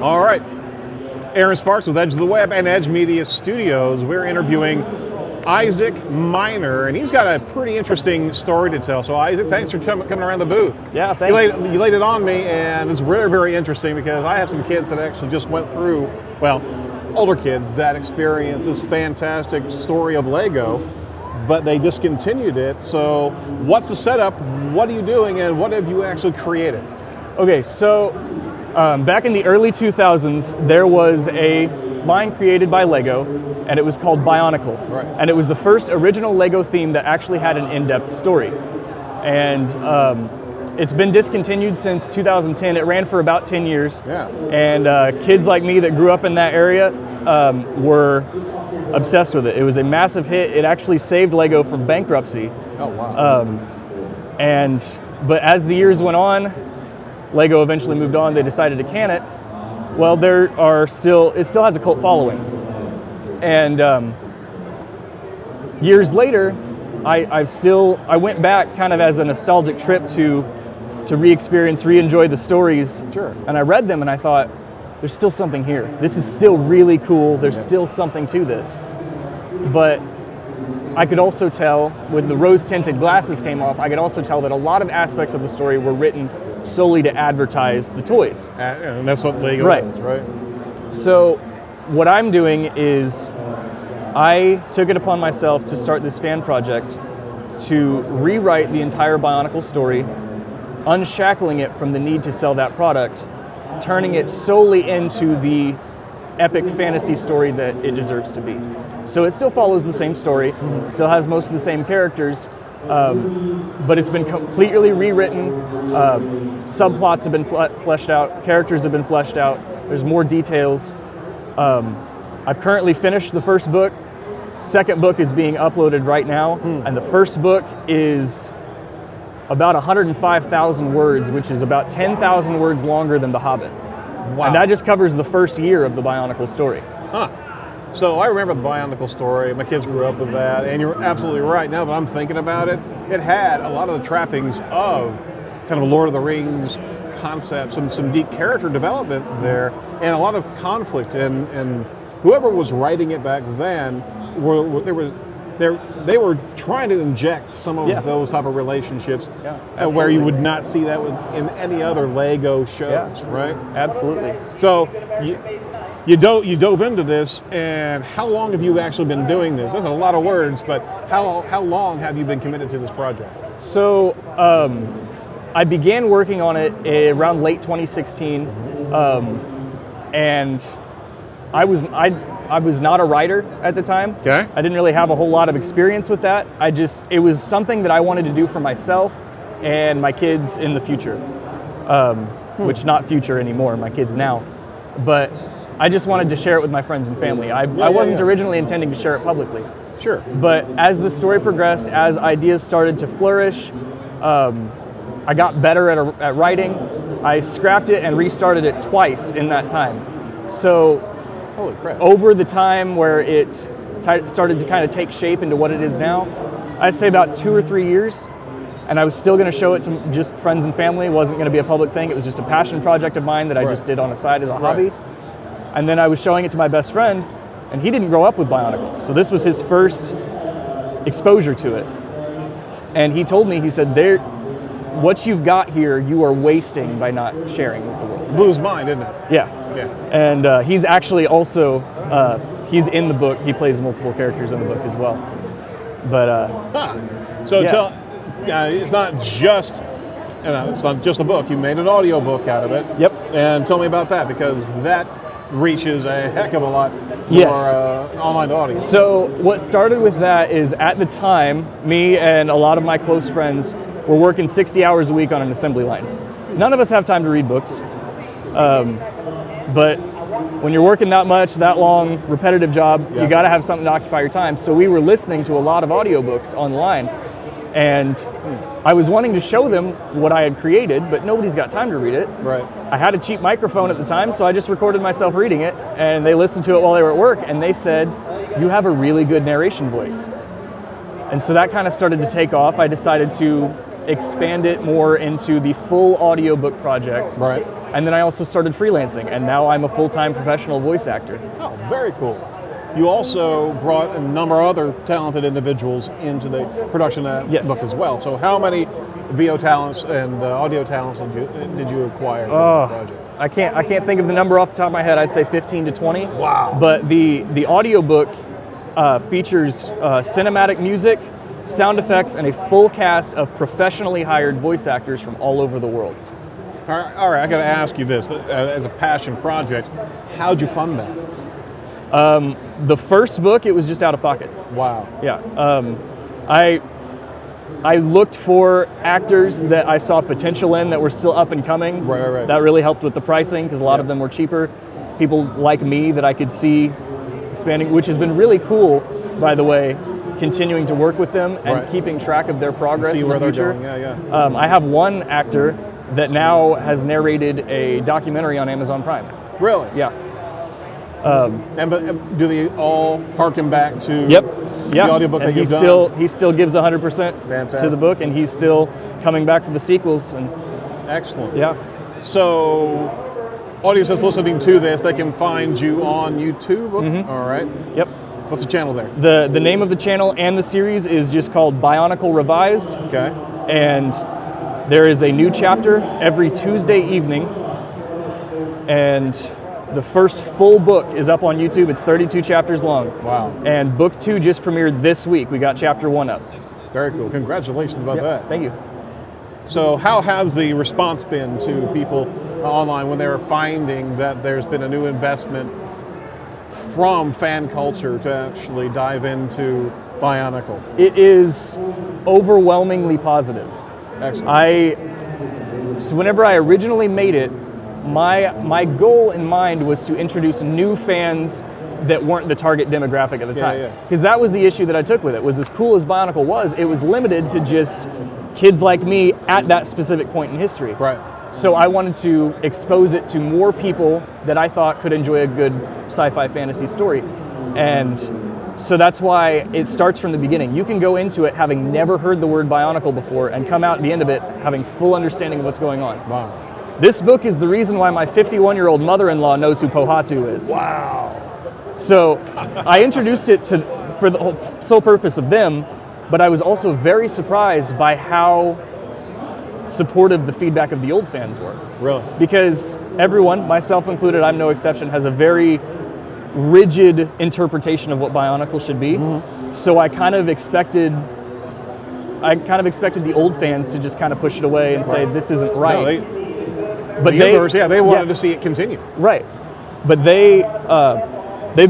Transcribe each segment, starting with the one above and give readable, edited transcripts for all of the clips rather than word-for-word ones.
All right. Aaron Sparks with Edge of the Web and Edge Media Studios. We're interviewing Isaac Miner, and he's got a pretty interesting story to tell. So Isaac, thanks for coming around the booth. Yeah, thanks. You laid it on me, and it's very, very interesting because I have some kids that actually just went through, well, older kids that experienced this fantastic story of Lego, but they discontinued it. So what's the setup? What are you doing, and what have you actually created? Okay, so back in the early 2000s, there was a line created by Lego, and it was called Bionicle. Right. And it was the first original Lego theme that actually had an in-depth story. And it's been discontinued since 2010. It ran for about 10 years. Yeah. And kids like me that grew up in that area were obsessed with it. It was a massive hit. It actually saved Lego from bankruptcy. Oh, wow. But as the years went on, Lego eventually moved on. They decided to can it. Well, it still has a cult following. And years later, I went back kind of as a nostalgic trip to re-experience, re-enjoy the stories. Sure. And I read them and I thought, there's still something here. This is still really cool. There's still something to this. But I could also tell, when the rose-tinted glasses came off, I could also tell that a lot of aspects of the story were written solely to advertise the toys. And that's what Lego is, right? So what I'm doing is I took it upon myself to start this fan project to rewrite the entire Bionicle story, unshackling it from the need to sell that product, turning it solely into the epic fantasy story that it deserves to be. So it still follows the same story, still has most of the same characters, but it's been completely rewritten. Subplots have been fleshed out, characters have been fleshed out, there's more details. I've currently finished the first book. Second book is being uploaded right now, and the first book is about 105,000 words, which is about 10,000 words longer than The Hobbit. Wow. And that just covers the first year of the Bionicle story. Huh. So I remember the Bionicle story. My kids grew up with that, and you're absolutely right. Now that I'm thinking about it, it had a lot of the trappings of kind of Lord of the Rings concepts, some deep character development there, and a lot of conflict. And whoever was writing it back then, they were trying to inject some of those type of relatives where you would not see that in any other Lego shows, right? Absolutely. So you dove into this, and how long have you actually been doing this? That's a lot of words, but how long have you been committed to this project? So I began working on it around late 2016, and I was not a writer at the time. Okay. I didn't really have a whole lot of experience with that. It was something that I wanted to do for myself and my kids in the future, which not future anymore, my kids now. But I just wanted to share it with my friends and family. I wasn't originally intending to share it publicly. Sure. But as the story progressed, as ideas started to flourish, I got better at writing. I scrapped it and restarted it twice in that time. So holy crap. Over the time where it started to kind of take shape into what it is now, I'd say about 2 or 3 years, and I was still going to show it to just friends and family. It wasn't going to be a public thing. It was just a passion project of mine that I just did on the side as a hobby. And then I was showing it to my best friend, and he didn't grow up with Bionicle. So this was his first exposure to it. And he told me, he said, what you've got here, you are wasting by not sharing with the world. Blew his mind, didn't it? Yeah. And he's actually also, he's in the book. He plays multiple characters in the book as well. But So it's not just a book. You made an audio book out of it. Yep. And tell me about that, because that reaches a heck of a lot more online audience. So what started with that is, at the time, me and a lot of my close friends were working 60 hours a week on an assembly line. None of us have time to read books. But when you're working that much, that long, repetitive job, you got to have something to occupy your time. So we were listening to a lot of audiobooks online, and I was wanting to show them what I had created, but nobody's got time to read it. Right. I had a cheap microphone at the time, so I just recorded myself reading it, and they listened to it while they were at work, and they said, "You have a really good narration voice." And so that kind of started to take off. I decided to expand it more into the full audiobook project. Right. And then I also started freelancing, and now I'm a full-time professional voice actor. Oh, very cool. You also brought a number of other talented individuals into the production of that Yes. book as well. So how many VO talents and audio talents did you acquire for Oh, the project? I can't think of the number off the top of my head. I'd say 15 to 20. Wow. But the audiobook features cinematic music, sound effects, and a full cast of professionally hired voice actors from all over the world. All right, I got to ask you this. As a passion project, how'd you fund that? The first book, it was just out of pocket. Wow. Yeah. I looked for actors that I saw potential in that were still up and coming. Right. That really helped with the pricing because a lot of them were cheaper. People like me that I could see expanding, which has been really cool, by the way, continuing to work with them and Right. keeping track of their progress See in where the they're future. going. Yeah. I have one actor that now has narrated a documentary on Amazon Prime. Really? Yeah. But do they all harken back to Yep. the Yeah. audiobook And that you've he still gives 100% to Fantastic. the book, and he's still coming back for the sequels. And done? Excellent. yeah. So, audience that's listening to this, they can find you on YouTube. Mm-hmm. All right. Yep. What's the channel there? The name of the channel and the series is just called Bionicle Revised, Okay. and there is a new chapter every Tuesday evening, and the first full book is up on YouTube. It's 32 chapters long. Wow. And book 2 just premiered this week. We got chapter 1 up. Very cool. Congratulations about that. Thank you. So, how has the response been to people online when they're finding that there's been a new investment from fan culture to actually dive into Bionicle? It is overwhelmingly positive. Excellent. So whenever I originally made it, my goal in mind was to introduce new fans that weren't the target demographic at the time. Yeah. Because that was the issue that I took with it, was as cool as Bionicle was, it was limited to just kids like me at that specific point in history. Right. So I wanted to expose it to more people that I thought could enjoy a good sci-fi fantasy story. And so that's why it starts from the beginning. You can go into it having never heard the word Bionicle before and come out at the end of it having full understanding of what's going on. Wow. This book is the reason why my 51-year-old mother-in-law knows who Pohatu is. Wow. So I introduced it for the whole sole purpose of them, but I was also very surprised by how supportive the feedback of the old fans were. Really? Because everyone, myself included, I'm no exception, has a very rigid interpretation of what Bionicle should be. Mm-hmm. So I kind of expected the old fans to just kind of push it away and say this isn't right. No, they wanted to see it continue. Right. But they've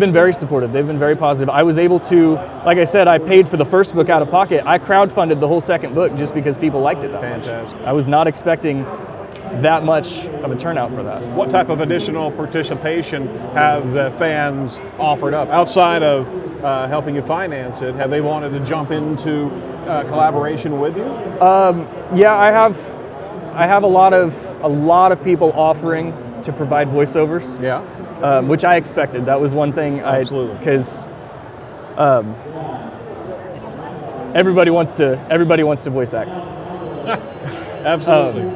been very supportive. They've been very positive. I was able to, like I said, I paid for the first book out of pocket. I crowdfunded the whole second book just because people liked it that Fantastic. much. I was not expecting that much of a turnout for that. What type of additional participation have the fans offered up outside of helping you finance it? Have they wanted to jump into collaboration with you? Yeah, I have a lot of people offering to provide voiceovers. Yeah. Which I expected. That was one thing. Absolutely. Because everybody wants to voice act. Absolutely.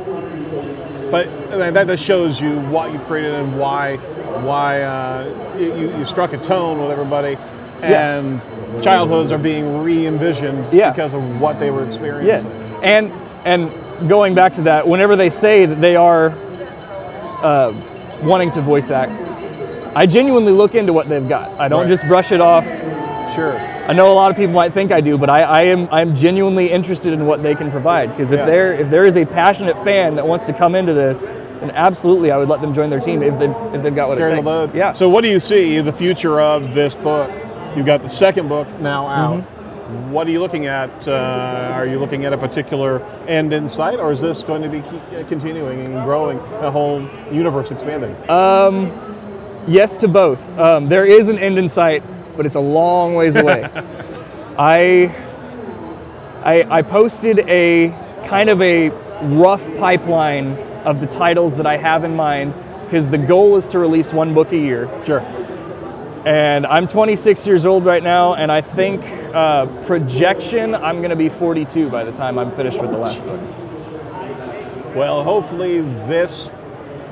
But that shows you what you've created and why you struck a tone with everybody, and childhoods are being re-envisioned because of what they were experiencing. Yes, and going back to that, whenever they say that they are wanting to voice act, I genuinely look into what they've got. I don't just brush it off. Sure. I know a lot of people might think I do, but I'm genuinely interested in what they can provide. Because if there is a passionate fan that wants to come into this, then absolutely I would let them join their team if they've got what it takes. Yeah. So what do you see the future of this book? You've got the second book now out. Mm-hmm. What are you looking at? Are you looking at a particular end in sight, or is this going to be continuing and growing, a whole universe expanding? Yes to both. There is an end in sight, but it's a long ways away. I posted a kind of a rough pipeline of the titles that I have in mind, because the goal is to release one book a year. Sure. And I'm 26 years old right now, and I think projection, I'm going to be 42 by the time I'm finished with the last book. Well, hopefully this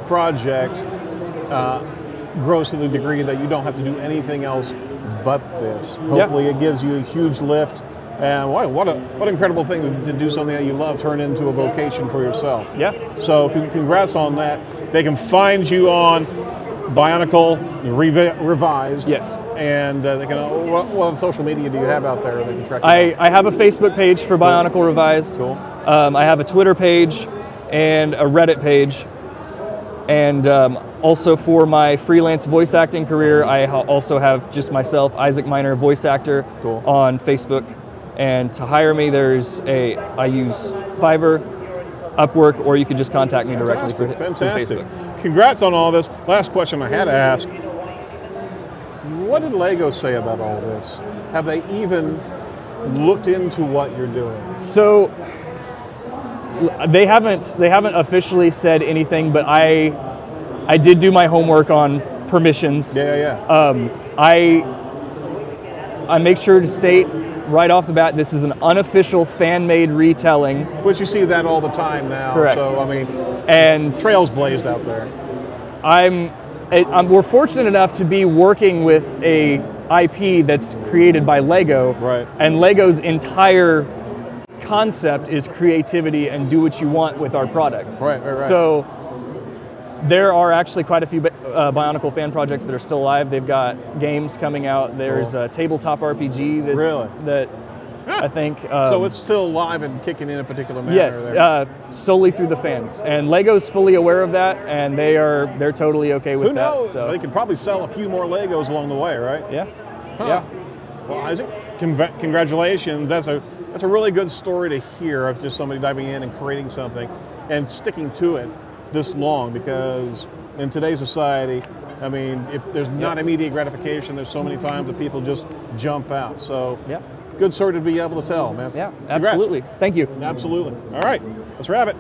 project grows to the degree that you don't have to do anything else but this. Hopefully it gives you a huge lift. And what an incredible thing to do something that you love turn into a vocation for yourself. Yeah. So congrats on that. They can find you on Bionicle Revised. Yes. And they can. What social media do you have out there? They can track. I have a Facebook page for Bionicle Revised. Cool. I have a Twitter page and a Reddit page. And also for my freelance voice acting career, I also have just myself, Isaac Miner, voice actor, Cool. on Facebook. And to hire me, I use Fiverr, Upwork, or you can just contact me directly through Facebook. Congrats on all this. Last question I had to ask. What did Lego say about all this? Have they even looked into what you're doing? So they haven't officially said anything, but I did do my homework on permissions. Yeah. I make sure to state right off the bat, this is an unofficial fan-made retelling. Which you see that all the time now. Correct. So, I mean, and trails blazed out there. we're fortunate enough to be working with a IP that's created by Lego. Right. And Lego's entire concept is creativity and do what you want with our product. Right. So there are actually quite a few Bionicle fan projects that are still alive. They've got games coming out. There's a tabletop RPG that I think. So it's still live and kicking in a particular manner. Yes, solely through the fans, and Lego's fully aware of that, and they're totally okay with Who that. knows? So They could probably sell a few more Legos along the way, right? yeah, Huh. yeah. Well, Isaac, congratulations. That's a really good story to hear of just somebody diving in and creating something and sticking to it this long, because in today's society, I mean, if there's not immediate gratification, there's so many times that people just jump out. So Yeah. good story to be able to tell, man. Yeah, Congrats. absolutely. Thank you. Absolutely. All right, let's wrap it.